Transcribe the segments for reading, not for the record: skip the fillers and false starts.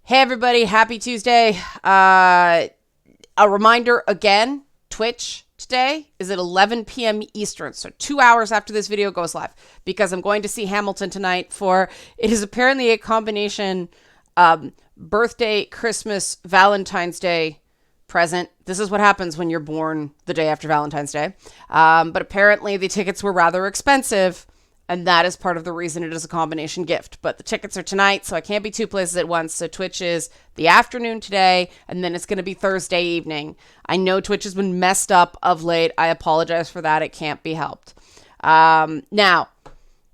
Hey everybody, happy Tuesday. A reminder again, Twitch today is at 11 p.m. Eastern, so 2 hours after this video goes live, because I'm going to see Hamilton tonight for, it is apparently a combination birthday, Christmas, Valentine's Day present. This is what happens when you're born the day after Valentine's Day. But apparently the tickets were rather expensive, and that is part of the reason it is a combination gift. But the tickets are tonight, so I can't be two places at once. So Twitch is the afternoon today, and then it's going to be Thursday evening. I know Twitch has been messed up of late. I apologize for that. It can't be helped. Now,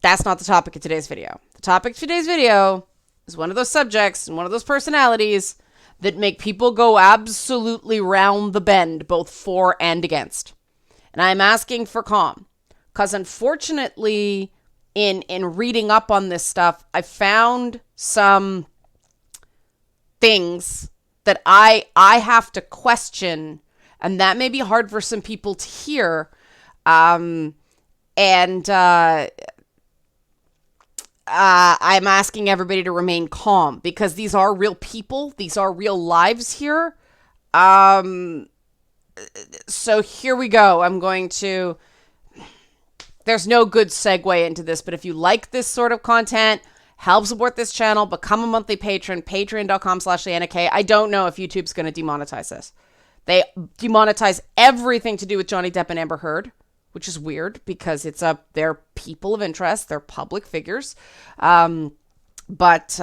that's not the topic of today's video. The topic of today's video is one of those subjects and one of those personalities that make people go absolutely round the bend, both for and against. And I'm asking for calm, because unfortunately, in reading up on this stuff, I found some things that I have to question, and that may be hard for some people to hear. I'm asking everybody to remain calm, because these are real people. These are real lives here. So here we go. There's no good segue into this, but if you like this sort of content, help support this channel, become a monthly patron, patreon.com/LeannaK. I don't know if YouTube's going to demonetize this. They demonetize everything to do with Johnny Depp and Amber Heard, which is weird because they're people of interest, they're public figures. But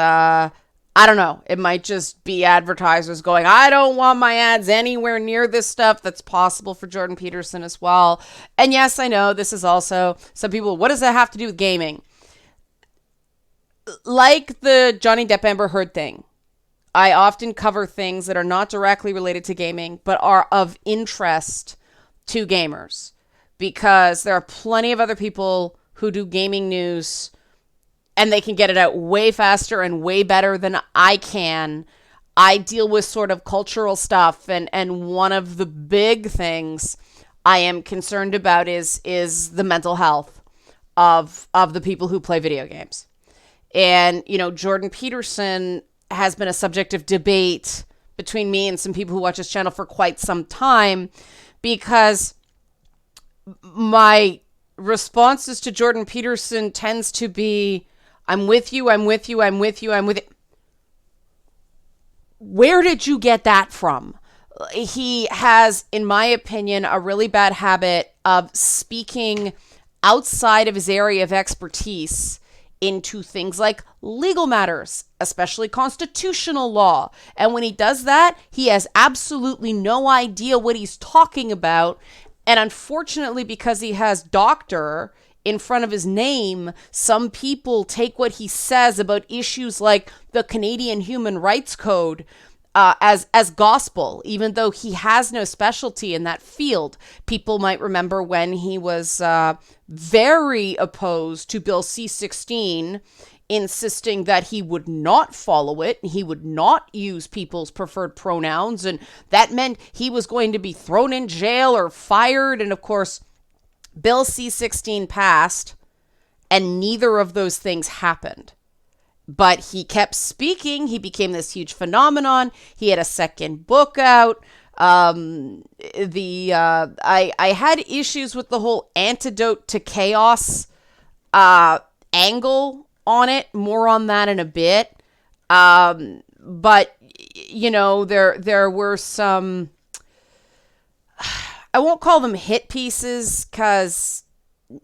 I don't know. It might just be advertisers going, I don't want my ads anywhere near this stuff. That's possible for Jordan Peterson as well. And yes, I know this is also some people, what does that have to do with gaming? Like the Johnny Depp Amber Heard thing, I often cover things that are not directly related to gaming, but are of interest to gamers, because there are plenty of other people who do gaming news and they can get it out way faster and way better than I can. I deal with sort of cultural stuff, and one of the big things I am concerned about is the mental health of the people who play video games. And, Jordan Peterson has been a subject of debate between me and some people who watch this channel for quite some time, because my responses to Jordan Peterson tends to be, I'm with you, I'm with you, I'm with you, I'm with you. Where did you get that from? He has, in my opinion, a really bad habit of speaking outside of his area of expertise into things like legal matters, especially constitutional law. And when he does that, he has absolutely no idea what he's talking about. And unfortunately, because he has doctor in front of his name, some people take what he says about issues like the Canadian Human Rights Code as gospel, even though he has no specialty in that field. People might remember when he was very opposed to Bill C-16, insisting that he would not follow it, he would not use people's preferred pronouns, and that meant he was going to be thrown in jail or fired. And of course, Bill C-16 passed, and neither of those things happened. But he kept speaking. He became this huge phenomenon. He had a second book out. I had issues with the whole antidote to chaos angle on it. More on that in a bit. But there were some, I won't call them hit pieces, because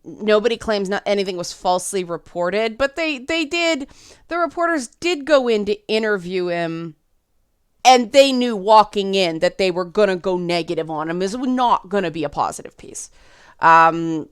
nobody claims anything was falsely reported, but the reporters did go in to interview him, and they knew walking in that they were going to go negative on him. It was not going to be a positive piece. I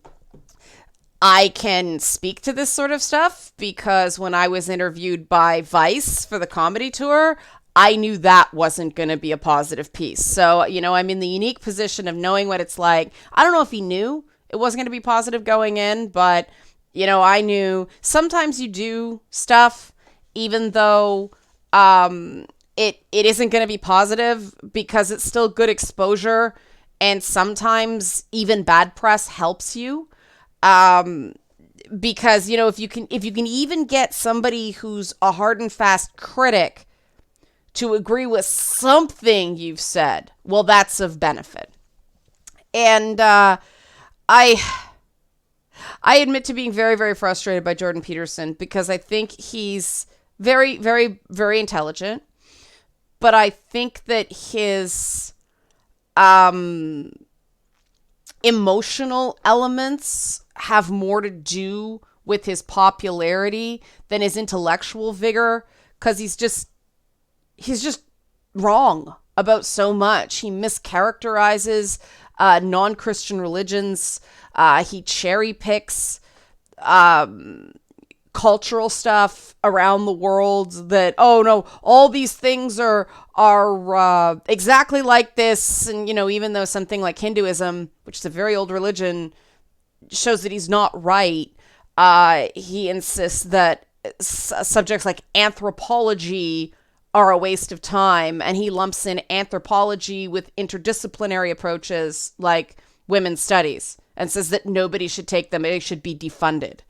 can speak to this sort of stuff because when I was interviewed by Vice for the comedy tour, I knew that wasn't going to be a positive piece. So, I'm in the unique position of knowing what it's like. I don't know if he knew it wasn't going to be positive going in, but, I knew sometimes you do stuff even though it isn't going to be positive, because it's still good exposure, and sometimes even bad press helps you. Because, if you can even get somebody who's a hard and fast critic to agree with something you've said, well, that's of benefit. And I admit to being very, very frustrated by Jordan Peterson because I think he's very, very, very intelligent. But I think that his emotional elements have more to do with his popularity than his intellectual vigor, because he's just wrong about so much. He mischaracterizes non-Christian religions. He cherry picks cultural stuff around the world that, oh no, all these things are exactly like this. And, even though something like Hinduism, which is a very old religion, shows that he's not right, he insists that subjects like anthropology are a waste of time, and he lumps in anthropology with interdisciplinary approaches like women's studies and says that nobody should take them, they should be defunded.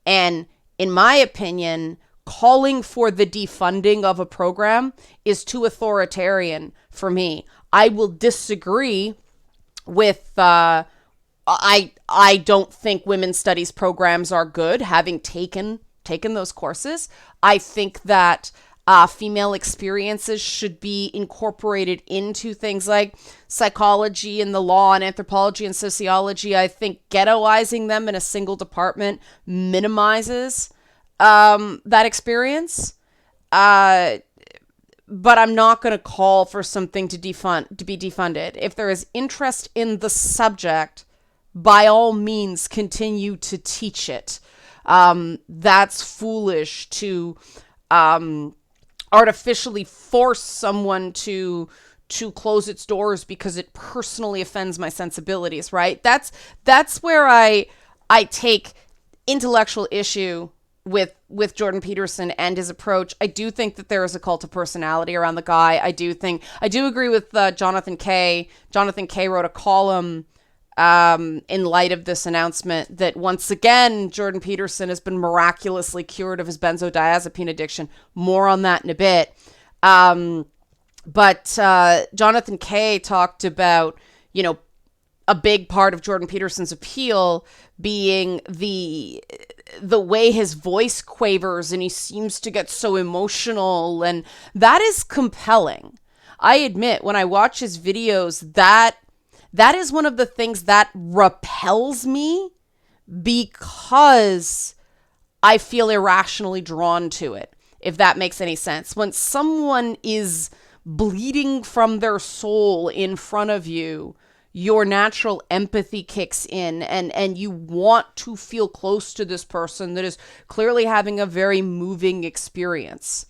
And in my opinion, calling for the defunding of a program is too authoritarian for me. I will disagree with I don't think women's studies programs are good, having taken those courses. I think that female experiences should be incorporated into things like psychology and the law and anthropology and sociology. I think ghettoizing them in a single department minimizes that experience. But I'm not going to call for something to be defunded. If there is interest in the subject, by all means, continue to teach it. That's foolish to artificially force someone to close its doors because it personally offends my sensibilities, right? That's where I take intellectual issue with Jordan Peterson and his approach. I do think that there is a cult of personality around the guy. I do agree with Jonathan Kay. Jonathan Kay wrote a column in light of this announcement that once again Jordan Peterson has been miraculously cured of his benzodiazepine addiction. More on that in a bit. But Jonathan Kay talked about, a big part of Jordan Peterson's appeal being the way his voice quavers and he seems to get so emotional, and that is compelling. I admit, when I watch his videos, that is one of the things that repels me because I feel irrationally drawn to it, if that makes any sense. When someone is bleeding from their soul in front of you, your natural empathy kicks in and you want to feel close to this person that is clearly having a very moving experience.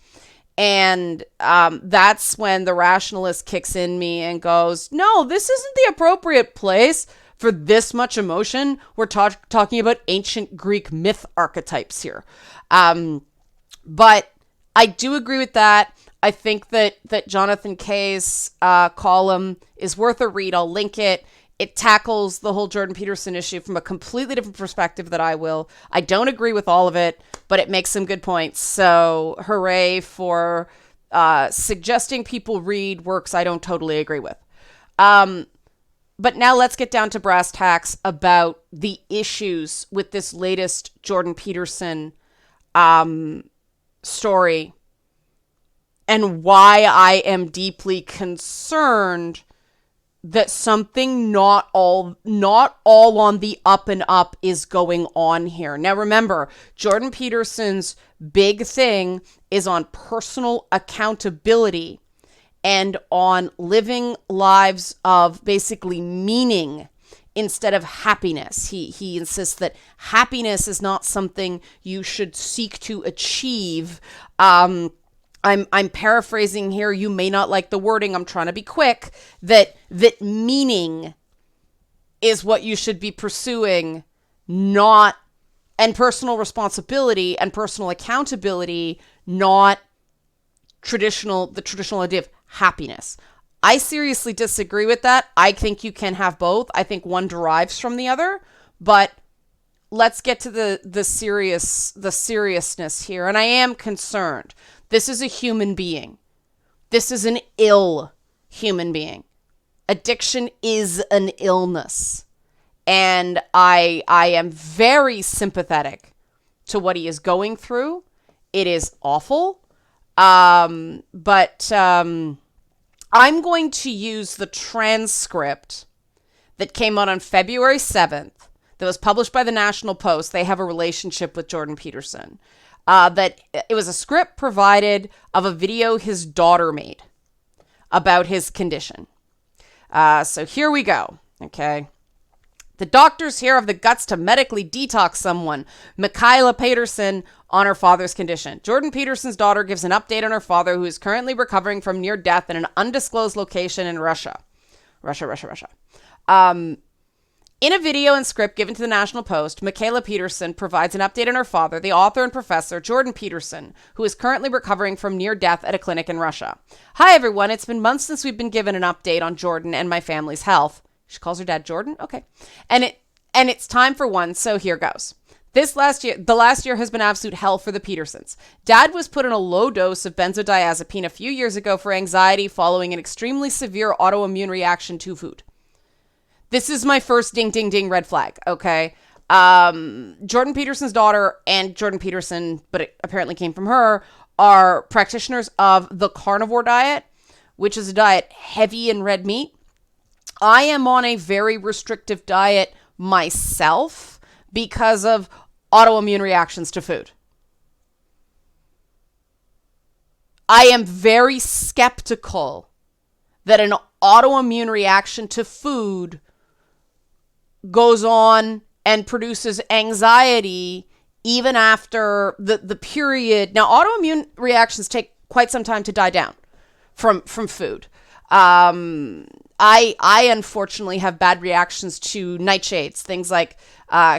And that's when the rationalist kicks in me and goes, no, this isn't the appropriate place for this much emotion. We're talking about ancient Greek myth archetypes here. But I do agree with that. I think that Jonathan Kay's column is worth a read. I'll link it. It tackles the whole Jordan Peterson issue from a completely different perspective than I will. I don't agree with all of it, but it makes some good points. So hooray for suggesting people read works I don't totally agree with. But now let's get down to brass tacks about the issues with this latest Jordan Peterson story, and why I am deeply concerned that something not all on the up and up is going on here. Now remember, Jordan Peterson's big thing is on personal accountability and on living lives of basically meaning instead of happiness. He insists that happiness is not something you should seek to achieve. I'm paraphrasing here. You may not like the wording. I'm trying to be quick. That meaning is what you should be pursuing, not, and personal responsibility and personal accountability, not the traditional idea of happiness. I seriously disagree with that. I think you can have both. I think one derives from the other, but let's get to the seriousness here. And I am concerned. This is a human being. This is an ill human being. Addiction is an illness. And I am very sympathetic to what he is going through. It is awful. But I'm going to use the transcript that came out on February 7th that was published by the National Post. They have a relationship with Jordan Peterson. That it was a script provided of a video his daughter made about his condition. So here we go. Okay. The doctors here have the guts to medically detox someone, Michaela Peterson, on her father's condition. Jordan Peterson's daughter gives an update on her father, who is currently recovering from near death in an undisclosed location in Russia. In a video and script given to the National Post, Michaela Peterson provides an update on her father, the author and professor, Jordan Peterson, who is currently recovering from near death at a clinic in Russia. Hi, everyone. It's been months since we've been given an update on Jordan and my family's health. She calls her dad Jordan? Okay. And it's time for one, so here goes. The last year has been absolute hell for the Petersons. Dad was put on a low dose of benzodiazepine a few years ago for anxiety following an extremely severe autoimmune reaction to food. This is my first ding, ding, ding red flag, okay? Jordan Peterson's daughter and Jordan Peterson, but it apparently came from her, are practitioners of the carnivore diet, which is a diet heavy in red meat. I am on a very restrictive diet myself because of autoimmune reactions to food. I am very skeptical that an autoimmune reaction to food goes on and produces anxiety even after the period. Now, autoimmune reactions take quite some time to die down from food. I unfortunately have bad reactions to nightshades, things like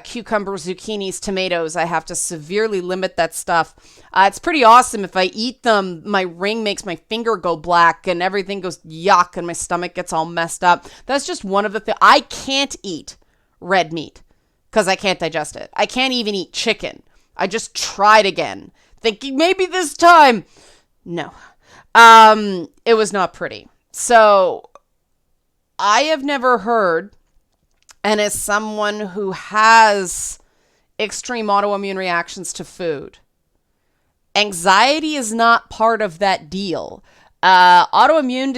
cucumbers, zucchinis, tomatoes. I have to severely limit that stuff. It's pretty awesome. If I eat them, my ring makes my finger go black and everything goes yuck and my stomach gets all messed up. That's just one of the things. I can't eat red meat because I can't digest it. I can't even eat chicken. I just tried again, thinking maybe this time. No. It was not pretty. So I have never heard, and as someone who has extreme autoimmune reactions to food, anxiety is not part of that deal. Autoimmune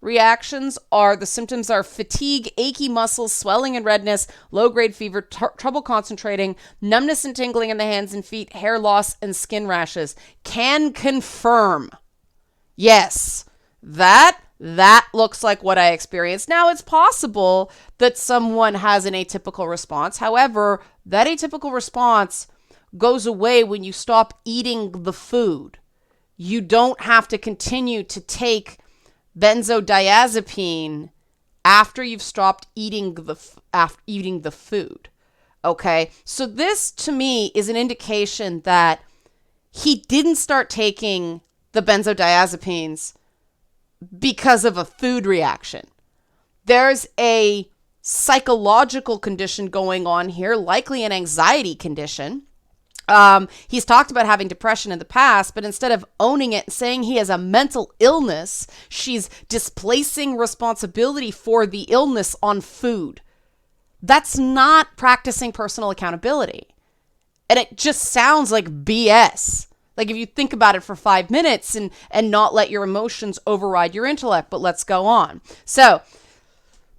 reactions the symptoms are fatigue, achy muscles, swelling and redness, low-grade fever, trouble concentrating, numbness and tingling in the hands and feet, hair loss, and skin rashes. Can confirm. Yes, that looks like what I experienced. Now, it's possible that someone has an atypical response. However, that atypical response goes away when you stop eating the food. You don't have to continue to take benzodiazepine after you've stopped eating the food. Okay? So this, to me, is an indication that he didn't start taking the benzodiazepines because of a food reaction. There's a psychological condition going on here, likely an anxiety condition. He's talked about having depression in the past, but instead of owning it and saying he has a mental illness, she's displacing responsibility for the illness on food. That's not practicing personal accountability. And it just sounds like BS. Like if you think about it for 5 minutes and not let your emotions override your intellect, but let's go on. So,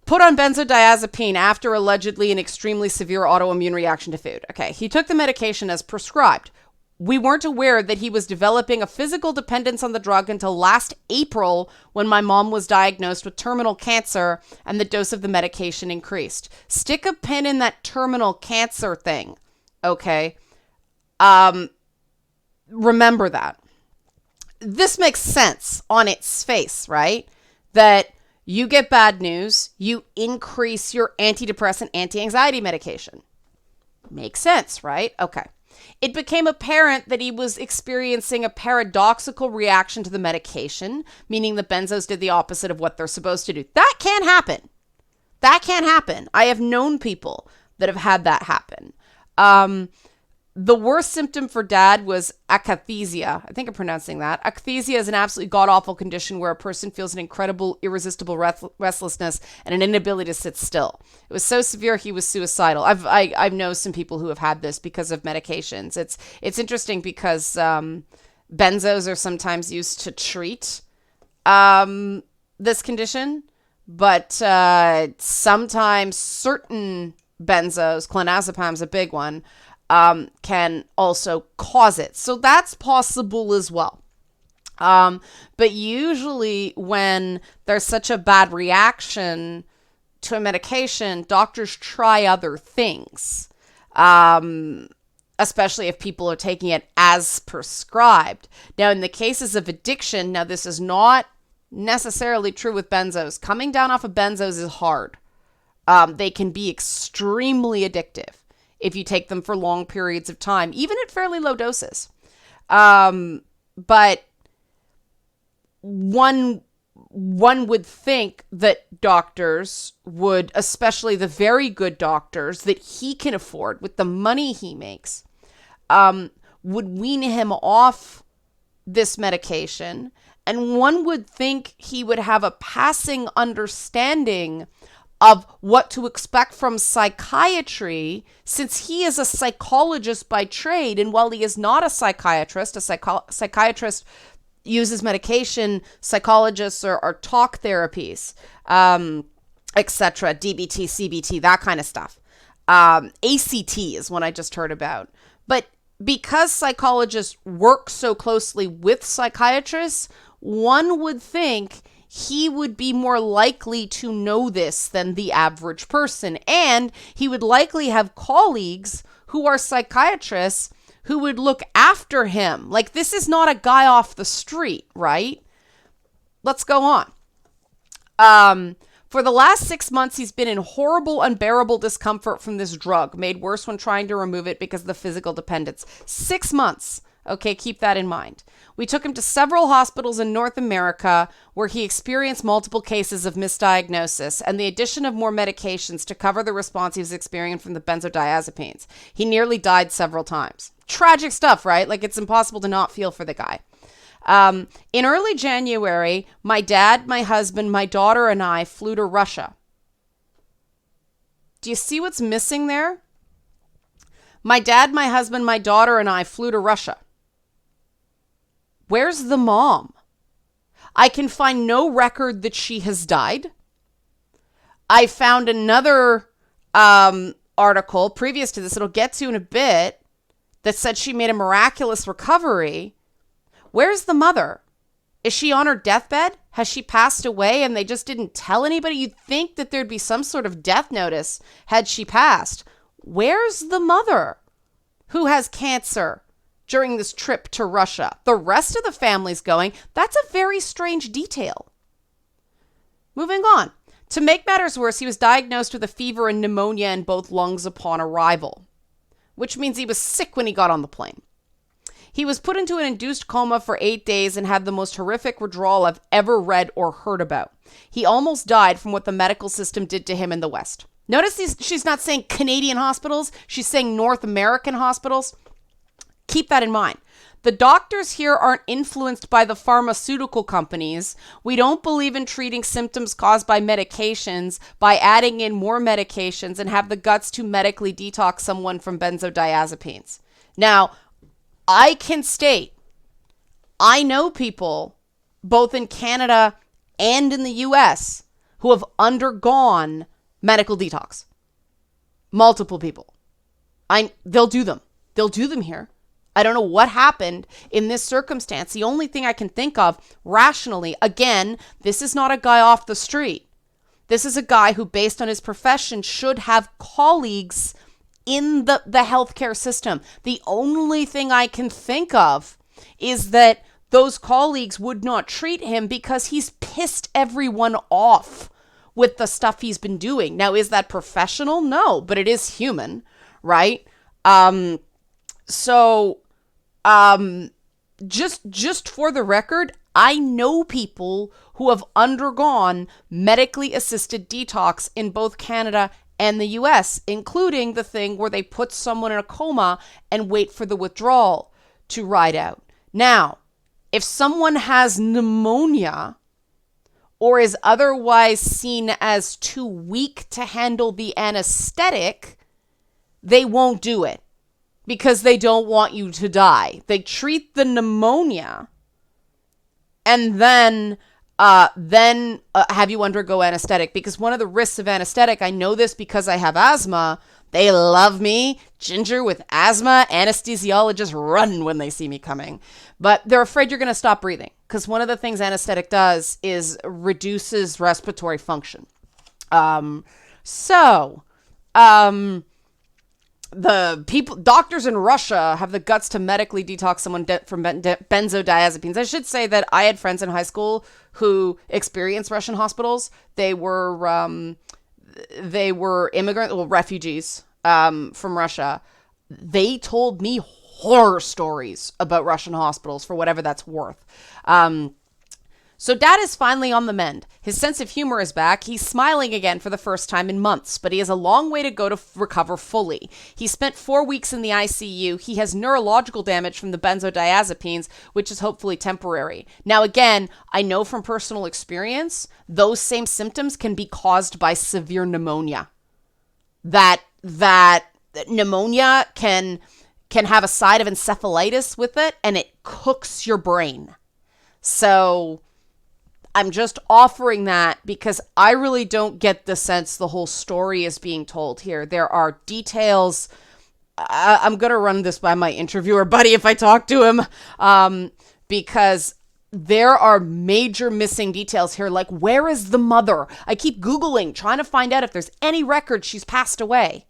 put on benzodiazepine after allegedly an extremely severe autoimmune reaction to food. Okay, he took the medication as prescribed. We weren't aware that he was developing a physical dependence on the drug until last April when my mom was diagnosed with terminal cancer and the dose of the medication increased. Stick a pin in that terminal cancer thing, okay? Remember that. This makes sense on its face, right? That you get bad news, you increase your antidepressant, anti-anxiety medication. Makes sense, right? Okay. It became apparent that he was experiencing a paradoxical reaction to the medication, meaning the benzos did the opposite of what they're supposed to do. That can happen. That can happen. I have known people that have had that happen. The worst symptom for dad was akathisia. I think I'm pronouncing that. Akathisia is an absolutely god-awful condition where a person feels an incredible, irresistible restlessness and an inability to sit still. It was so severe he was suicidal. I've known some people who have had this because of medications. It's interesting because benzos are sometimes used to treat this condition, but sometimes certain benzos, clonazepam's a big one, can also cause it. So that's possible as well. But usually when there's such a bad reaction to a medication, doctors try other things, especially if people are taking it as prescribed. Now, in the cases of addiction, now this is not necessarily true with benzos. Coming down off of benzos is hard. They can be extremely addictive if you take them for long periods of time, even at fairly low doses. But one would think that doctors would, especially the very good doctors that he can afford with the money he makes, would wean him off this medication. And one would think he would have a passing understanding of what to expect from psychiatry, since he is a psychologist by trade. And while he is not a psychiatrist, psychiatrist uses medication, psychologists are talk therapies, etc., DBT, CBT, that kind of stuff. ACT is one I just heard about. But because psychologists work so closely with psychiatrists, one would think he would be more likely to know this than the average person. And he would likely have colleagues who are psychiatrists who would look after him. Like, this is not a guy off the street, right? Let's go on. For the last 6 months, he's been in horrible, unbearable discomfort from this drug, made worse when trying to remove it because of the physical dependence. 6 months. Okay, keep that in mind. We took him to several hospitals in North America where he experienced multiple cases of misdiagnosis and the addition of more medications to cover the response he was experiencing from the benzodiazepines. He nearly died several times. Tragic stuff, right? Like, it's impossible to not feel for the guy. In early January, my dad, my husband, my daughter, and I flew to Russia. Do you see what's missing there? My dad, my husband, my daughter, and I flew to Russia. Where's the mom? I can find no record that she has died. I found another article previous to this, it'll get to in a bit, that said she made a miraculous recovery. Where's the mother? Is she on her deathbed? Has she passed away and they just didn't tell anybody? You'd think that there'd be some sort of death notice had she passed. Where's the mother who has cancer during this trip to Russia? The rest of the family's going. That's a very strange detail. Moving on. To make matters worse, he was diagnosed with a fever and pneumonia in both lungs upon arrival, which means he was sick when he got on the plane. He was put into an induced coma for 8 days and had the most horrific withdrawal I've ever read or heard about. He almost died from what the medical system did to him in the West. Notice she's not saying Canadian hospitals. She's saying North American hospitals. Keep that in mind. The doctors here aren't influenced by the pharmaceutical companies. We don't believe in treating symptoms caused by medications by adding in more medications and have the guts to medically detox someone from benzodiazepines. Now, I can state, I know people both in Canada and in the US who have undergone medical detox. Multiple people. They'll do them. They'll do them here. I don't know what happened in this circumstance. The only thing I can think of rationally, again, this is not a guy off the street. This is a guy who, based on his profession, should have colleagues in the healthcare system. The only thing I can think of is that those colleagues would not treat him because he's pissed everyone off with the stuff he's been doing. Now, is that professional? No, but it is human, right? Just for the record, I know people who have undergone medically assisted detox in both Canada and the US, including the thing where they put someone in a coma and wait for the withdrawal to ride out. Now, if someone has pneumonia or is otherwise seen as too weak to handle the anesthetic, they won't do it because they don't want you to die. They treat the pneumonia and then have you undergo anesthetic, because one of the risks of anesthetic, I know this because I have asthma. They love me. Ginger with asthma, anesthesiologists run when they see me coming. But they're afraid you're going to stop breathing because one of the things anesthetic does is reduces respiratory function. The doctors in Russia have the guts to medically detox someone from benzodiazepines. I should say that I had friends in high school who experienced Russian hospitals. They were refugees from Russia. They told me horror stories about Russian hospitals for whatever that's worth. So Dad is finally on the mend. His sense of humor is back. He's smiling again for the first time in months, but he has a long way to go to recover fully. He spent 4 weeks in the ICU. He has neurological damage from the benzodiazepines, which is hopefully temporary. Now, again, I know from personal experience, those same symptoms can be caused by severe pneumonia. That pneumonia can have a side of encephalitis with it, and it cooks your brain. So I'm just offering that because I really don't get the sense the whole story is being told here. There are details. I'm going to run this by my interviewer buddy if I talk to him, because there are major missing details here. Like, where is the mother? I keep Googling, trying to find out if there's any record she's passed away,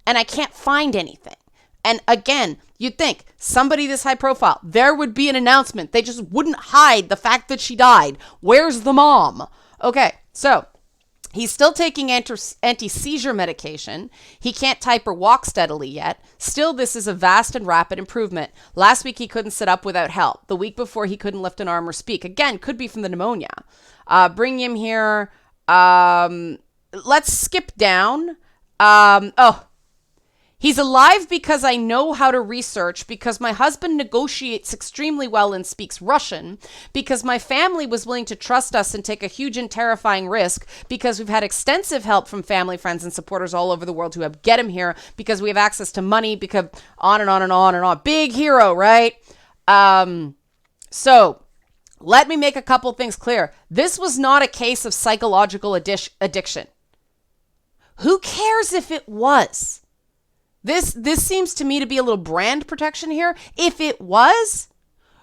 and I can't find anything. And again, you'd think somebody this high profile, there would be an announcement. They just wouldn't hide the fact that she died. Where's the mom? Okay, so he's still taking anti-seizure medication. He can't type or walk steadily yet. Still, this is a vast and rapid improvement. Last week, he couldn't sit up without help. The week before, he couldn't lift an arm or speak. Again, could be from the pneumonia. Bring him here. Let's skip down. He's alive because I know how to research, because my husband negotiates extremely well and speaks Russian, because my family was willing to trust us and take a huge and terrifying risk, because we've had extensive help from family, friends, and supporters all over the world who have get him here, because we have access to money, because on and on and on and on. Big hero, right? So let me make a couple things clear. This was not a case of psychological addiction. Who cares if it was? This seems to me to be a little brand protection here. If it was,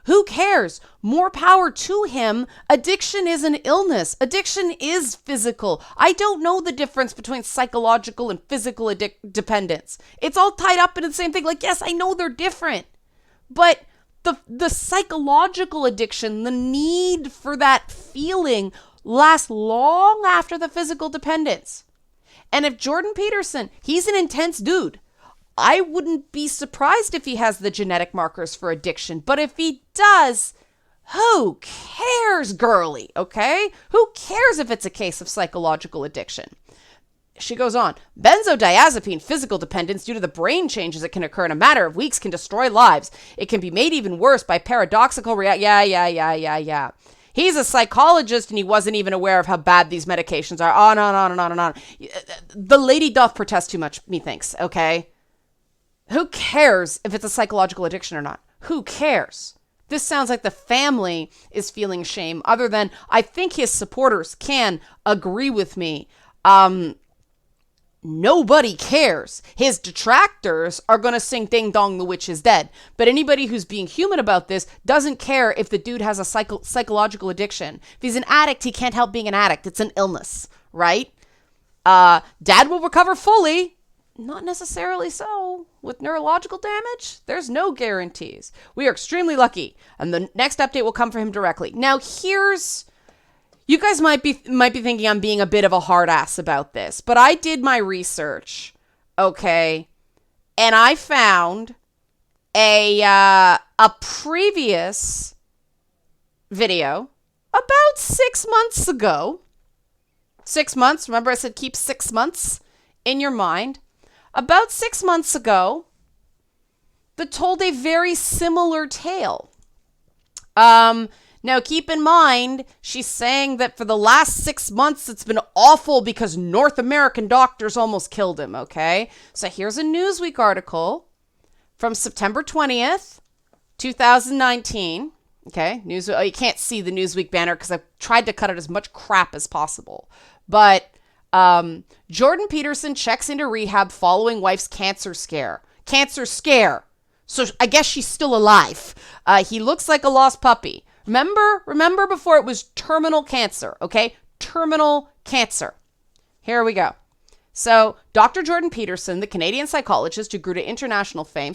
who cares? More power to him. Addiction is an illness. Addiction is physical. I don't know the difference between psychological and physical dependence. It's all tied up in the same thing. Like, yes, I know they're different, but the psychological addiction, the need for that feeling, lasts long after the physical dependence. And if Jordan Peterson, he's an intense dude. I wouldn't be surprised if he has the genetic markers for addiction. But if he does, who cares, girly, okay? Who cares if it's a case of psychological addiction? She goes on, benzodiazepine physical dependence due to the brain changes that can occur in a matter of weeks can destroy lives. It can be made even worse by paradoxical Yeah. He's a psychologist and he wasn't even aware of how bad these medications are. On and on and on and on. The lady doth protest too much, methinks, okay? Who cares if it's a psychological addiction or not? Who cares? This sounds like the family is feeling shame, other than I think his supporters can agree with me. Nobody cares. His detractors are going to sing Ding Dong, the witch is dead. But anybody who's being human about this doesn't care if the dude has a psychological addiction. If he's an addict, he can't help being an addict. It's an illness, right? Dad will recover fully. Not necessarily so. With neurological damage, there's no guarantees. We are extremely lucky, and the next update will come for him directly. Now, you guys might be thinking I'm being a bit of a hard ass about this, but I did my research, okay, and I found a previous video about 6 months ago. 6 months. Remember I said keep 6 months in your mind about 6 months ago that told a very similar tale. Now, keep in mind, she's saying that for the last 6 months, it's been awful because North American doctors almost killed him, okay? So here's a Newsweek article from September 20th, 2019. Okay, you can't see the Newsweek banner because I've tried to cut out as much crap as possible. But Jordan Peterson checks into rehab following wife's cancer scare. Cancer scare. So I guess she's still alive. He looks like a lost puppy. Remember before it was terminal cancer, okay? Terminal cancer. Here we go. So Dr. Jordan Peterson, the Canadian psychologist who grew to international fame,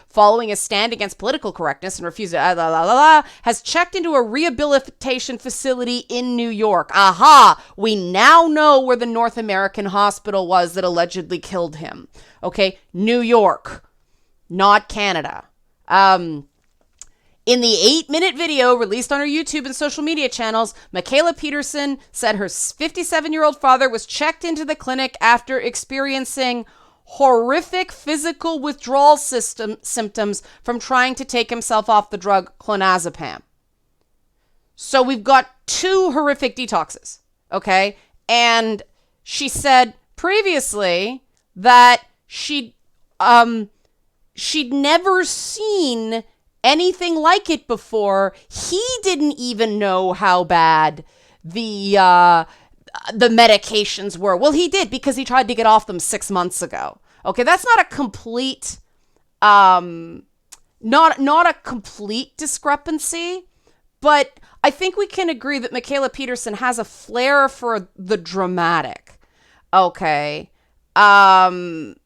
following his stand against political correctness and refused has checked into a rehabilitation facility in New York. Aha! We now know where the North American hospital was that allegedly killed him. Okay, New York, not Canada. In the 8-minute video released on her YouTube and social media channels, Michaela Peterson said her 57-year-old father was checked into the clinic after experiencing horrific physical withdrawal symptoms from trying to take himself off the drug clonazepam. So we've got 2 horrific detoxes, okay? And she said previously that she'd never seen anything like it before. He didn't even know how bad the medications were. Well, he did because he tried to get off them 6 months ago. Okay, that's not a complete, not a complete discrepancy, but I think we can agree that Michaela Peterson has a flair for the dramatic. Okay, but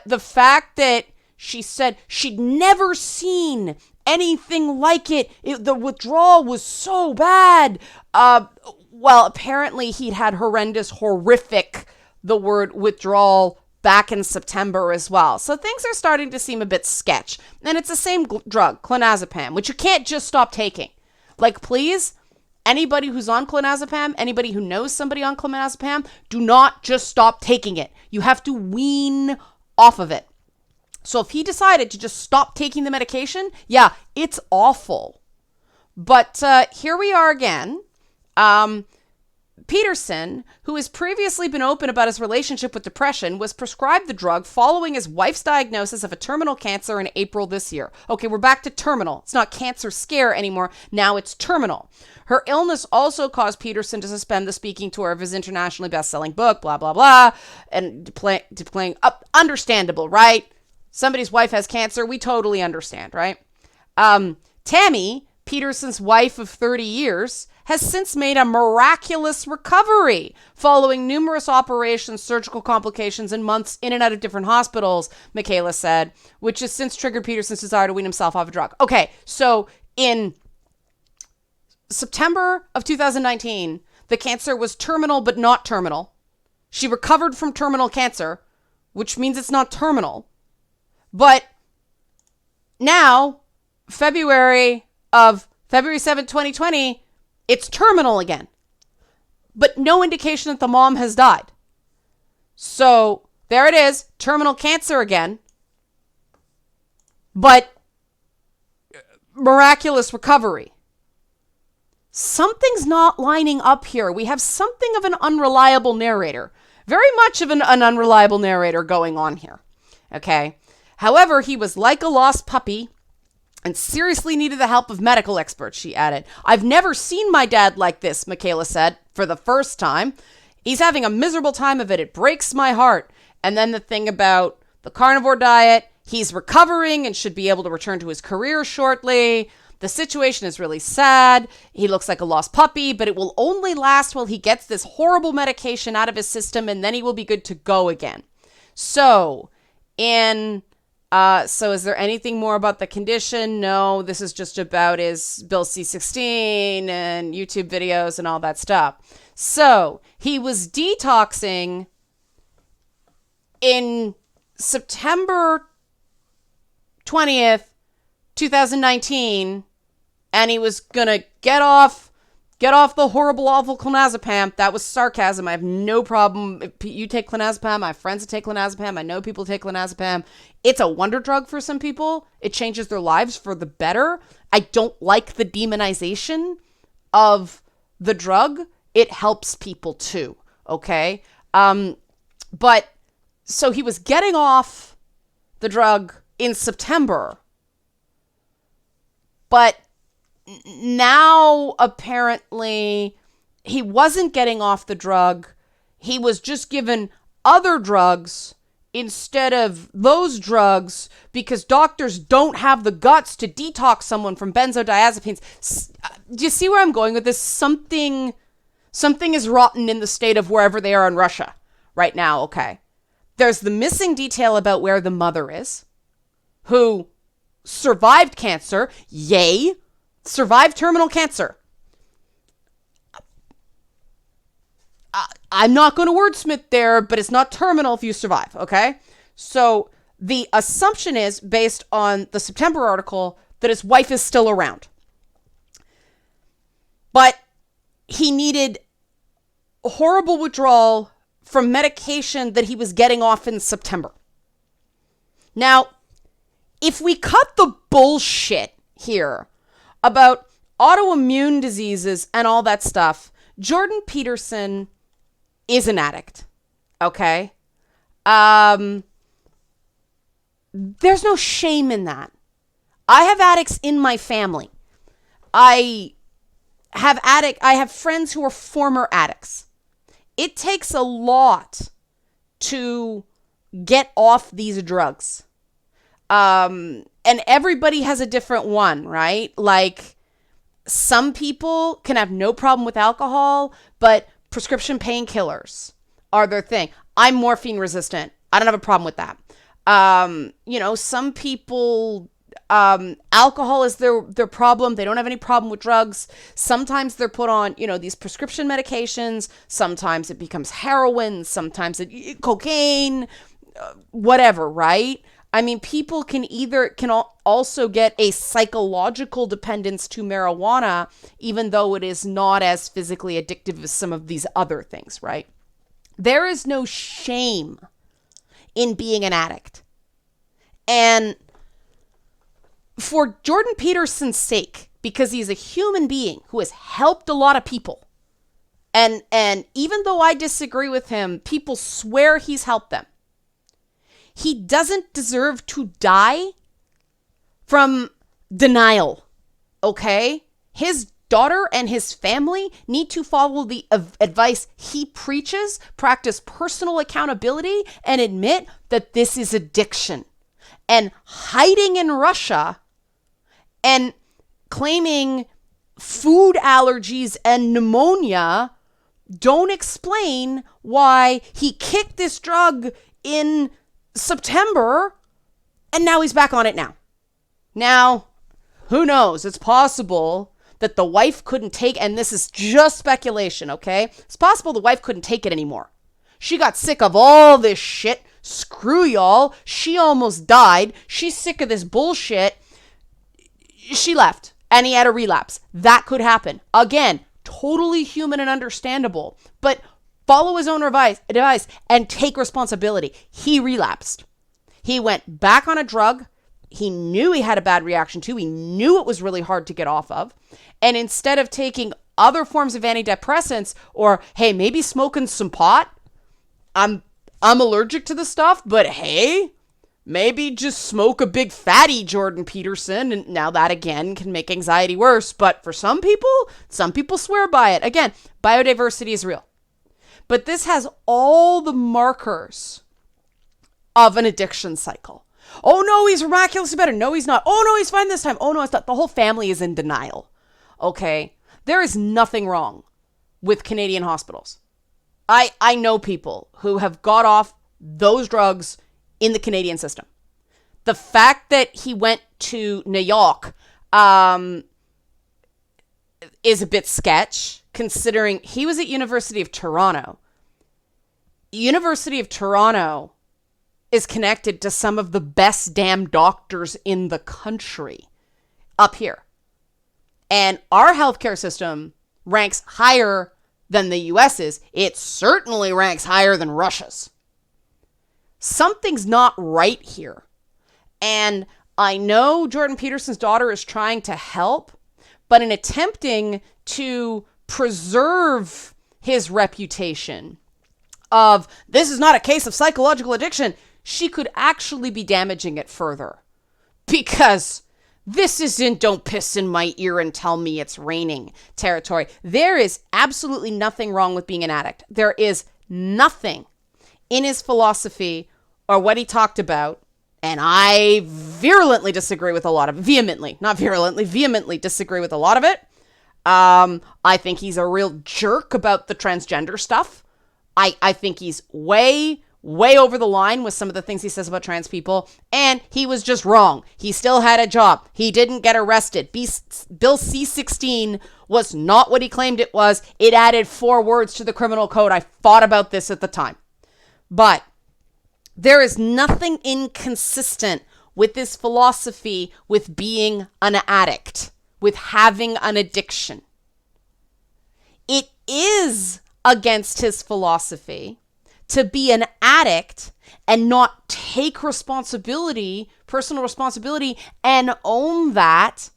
the fact that she said she'd never seen anything like it. The withdrawal was so bad. Well, apparently he'd had horrific, the word withdrawal, back in September as well. So things are starting to seem a bit sketch. And it's the same drug, clonazepam, which you can't just stop taking. Like, please, anybody who's on clonazepam, anybody who knows somebody on clonazepam, do not just stop taking it. You have to wean off of it. So if he decided to just stop taking the medication, yeah, it's awful. But here we are again. Peterson, who has previously been open about his relationship with depression, was prescribed the drug following his wife's diagnosis of a terminal cancer in April this year. Okay, we're back to terminal. It's not cancer scare anymore. Now it's terminal. Her illness also caused Peterson to suspend the speaking tour of his internationally best-selling book, blah, blah, blah, and playing up. Understandable, right? Somebody's wife has cancer. We totally understand, right? Tammy, Peterson's wife of 30 years, has since made a miraculous recovery following numerous operations, surgical complications, and months in and out of different hospitals, Michaela said, which has since triggered Peterson's desire to wean himself off a drug. Okay, so in September of 2019, the cancer was terminal but not terminal. She recovered from terminal cancer, which means it's not terminal. But now, February 7th, 2020, it's terminal again. But no indication that the mom has died. So there it is, terminal cancer again. But miraculous recovery. Something's not lining up here. We have something of an unreliable narrator. Very much of an unreliable narrator going on here. Okay? However, he was like a lost puppy and seriously needed the help of medical experts, she added. I've never seen my dad like this, Michaela said, for the first time. He's having a miserable time of it. It breaks my heart. And then the thing about the carnivore diet, he's recovering and should be able to return to his career shortly. The situation is really sad. He looks like a lost puppy, but it will only last while he gets this horrible medication out of his system, and then he will be good to go again. So is there anything more about the condition? No, this is just about his Bill C-16 and YouTube videos and all that stuff. So he was detoxing in September 20th, 2019, and he was going to get off Get off the horrible, awful clonazepam. That was sarcasm. I have no problem. If you take clonazepam, I have friends that take clonazepam. I know people take clonazepam. It's a wonder drug for some people. It changes their lives for the better. I don't like the demonization of the drug. It helps people too, okay? But so he was getting off the drug in September, but now apparently he wasn't getting off the drug. He was just given other drugs instead of those drugs because doctors don't have the guts to detox someone from benzodiazepines. Do you see where I'm going with this? Something is rotten in the state of wherever they are in Russia right now, okay? There's the missing detail about where the mother is, who survived cancer, yay, survived terminal cancer. I'm not going to wordsmith there, but it's not terminal if you survive, okay? So the assumption is, based on the September article, that his wife is still around. But he needed horrible withdrawal from medication that he was getting off in September. Now, if we cut the bullshit here about autoimmune diseases and all that stuff, Jordan Peterson is an addict, okay? There's no shame in that. I have addicts in my family. I have friends who are former addicts. It takes a lot to get off these drugs. And everybody has a different one, right? Like, some people can have no problem with alcohol, but prescription painkillers are their thing. I'm morphine resistant. I don't have a problem with that. Some people, alcohol is their problem. They don't have any problem with drugs. Sometimes they're put on, these prescription medications. Sometimes it becomes heroin. Sometimes cocaine, whatever, right? I mean, people can also get a psychological dependence to marijuana, even though it is not as physically addictive as some of these other things, right? There is no shame in being an addict. And for Jordan Peterson's sake, because he's a human being who has helped a lot of people, and even though I disagree with him, people swear he's helped them. He doesn't deserve to die from denial, okay? His daughter and his family need to follow the advice he preaches, practice personal accountability, and admit that this is addiction. And hiding in Russia and claiming food allergies and pneumonia don't explain why he kicked this drug in September and now he's back on it now. Now, who knows? It's possible that the wife couldn't take, and this is just speculation, okay? It's possible the wife couldn't take it anymore. She got sick of all this shit. Screw y'all. She almost died. She's sick of this bullshit. She left and he had a relapse. That could happen. Again, totally human and understandable, but follow his own advice and take responsibility. He relapsed. He went back on a drug he knew he had a bad reaction to. He knew it was really hard to get off of. And instead of taking other forms of antidepressants or, hey, maybe smoking some pot, I'm allergic to the stuff, but hey, maybe just smoke a big fatty, Jordan Peterson. And now that again can make anxiety worse. But for some people swear by it. Again, biodiversity is real. But this has all the markers of an addiction cycle. Oh no, he's miraculously better. No, he's not. Oh no, he's fine this time. Oh no, it's not. The whole family is in denial. Okay. There is nothing wrong with Canadian hospitals. I know people who have got off those drugs in the Canadian system. The fact that he went to New York is a bit sketch, considering he was at University of Toronto. University of Toronto is connected to some of the best damn doctors in the country up here. And our healthcare system ranks higher than the US's. It certainly ranks higher than Russia's. Something's not right here. And I know Jordan Peterson's daughter is trying to help, but in attempting to preserve his reputation of this is not a case of psychological addiction, she could actually be damaging it further. Because this isn't don't piss in my ear and tell me it's raining territory. There is absolutely nothing wrong with being an addict. There is nothing in his philosophy or what he talked about, and I virulently disagree with a lot of it. Vehemently disagree with a lot of it. I think he's a real jerk about the transgender stuff. I think he's way over the line with some of the things he says about trans people, and he was just wrong. He still had a job. He didn't get arrested. Bill C-16 was not what he claimed it was. It added 4 words to the criminal code. I fought about this at the time. But there is nothing inconsistent with this philosophy with being an addict, with having an addiction. It is against his philosophy to be an addict and not take responsibility, personal responsibility, and own that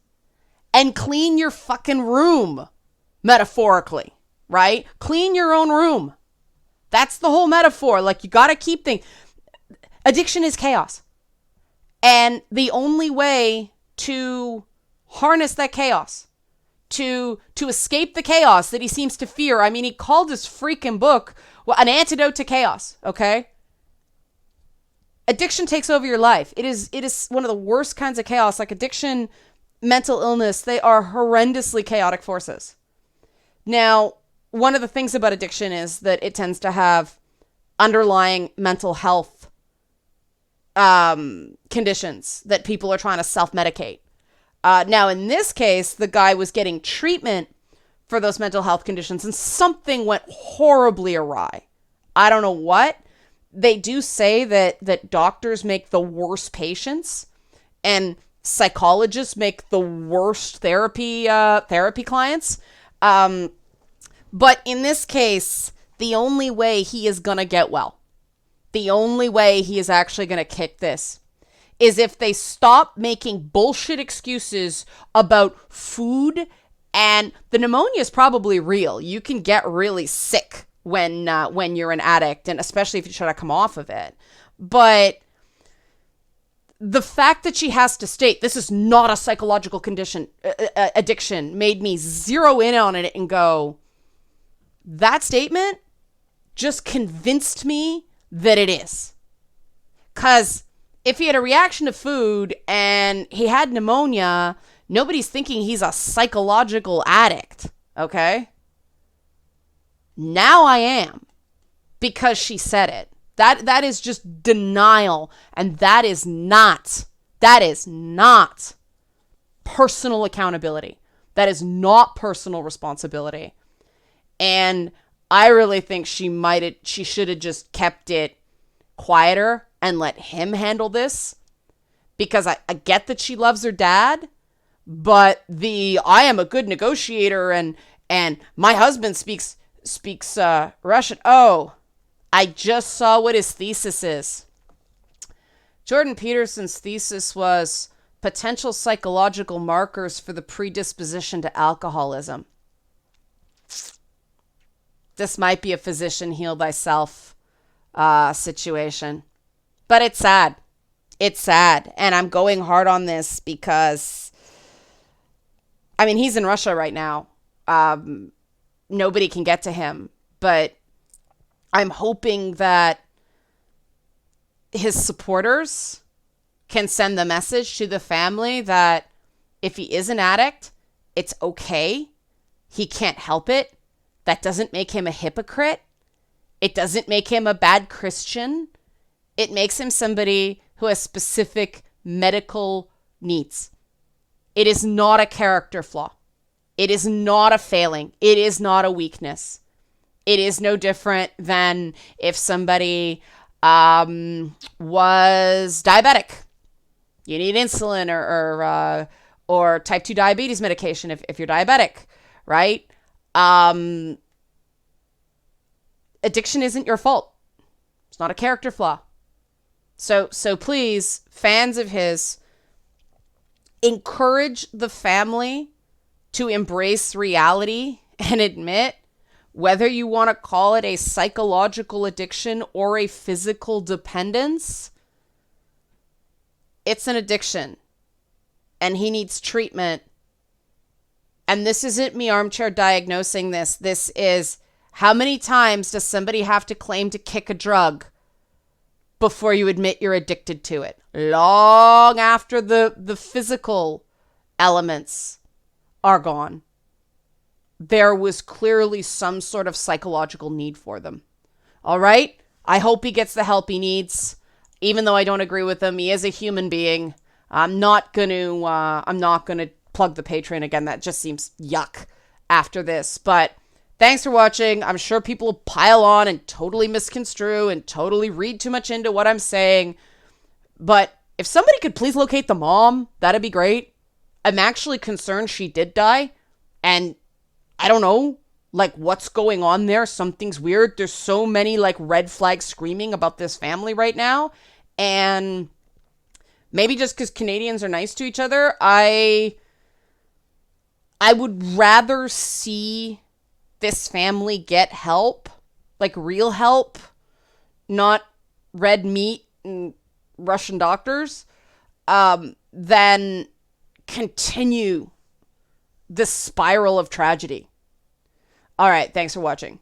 and clean your fucking room, metaphorically, right? Clean your own room. That's the whole metaphor. Like, you got to keep things. Addiction is chaos. And the only way to harness that chaos, to escape the chaos that he seems to fear. I mean, he called his freaking book an antidote to chaos, okay? Addiction takes over your life. It is one of the worst kinds of chaos. Like addiction, mental illness, they are horrendously chaotic forces. Now, one of the things about addiction is that it tends to have underlying mental health conditions that people are trying to self-medicate. Now, in this case, the guy was getting treatment for those mental health conditions, and something went horribly awry. I don't know what. They do say that doctors make the worst patients, and psychologists make the worst therapy clients. But in this case, the only way he is going to get well, the only way he is actually going to kick this, is if they stop making bullshit excuses about food. And the pneumonia is probably real. You can get really sick when you're an addict, and especially if you try to come off of it. But the fact that she has to state this is not a psychological condition, addiction, made me zero in on it and go, that statement just convinced me that it is. Because if he had a reaction to food and he had pneumonia, nobody's thinking he's a psychological addict, okay? Now I am, because she said it. That is just denial, and that is not personal accountability. That is not personal responsibility. And I really think she should have just kept it quieter and let him handle this, because I get that she loves her dad, but I am a good negotiator and my husband speaks Russian. Oh, I just saw what his thesis is. Jordan Peterson's thesis was potential psychological markers for the predisposition to alcoholism. This might be a physician heal thyself situation. But it's sad. It's sad. And I'm going hard on this because, I mean, he's in Russia right now. Nobody can get to him. But I'm hoping that his supporters can send the message to the family that if he is an addict, it's okay. He can't help it. That doesn't make him a hypocrite. It doesn't make him a bad Christian. It makes him somebody who has specific medical needs. It is not a character flaw. It is not a failing. It is not a weakness. It is no different than if somebody was diabetic. You need insulin or type 2 diabetes medication if you're diabetic, right? Addiction isn't your fault. It's not a character flaw. So please, fans of his, encourage the family to embrace reality and admit, whether you want to call it a psychological addiction or a physical dependence, it's an addiction and he needs treatment. And this isn't me armchair diagnosing this. This is, how many times does somebody have to claim to kick a drug before you admit you're addicted to it? Long after the physical elements are gone. There was clearly some sort of psychological need for them. All right? I hope he gets the help he needs. Even though I don't agree with him, he is a human being. I'm not gonna plug the Patreon again. That just seems yuck after this. But thanks for watching. I'm sure people will pile on and totally misconstrue and totally read too much into what I'm saying. But if somebody could please locate the mom, that'd be great. I'm actually concerned she did die. And I don't know, like, what's going on there. Something's weird. There's so many, like, red flags screaming about this family right now. And maybe just because Canadians are nice to each other, I would rather see this family get help, like real help, not red meat and Russian doctors, than continue the spiral of tragedy. All right, thanks for watching.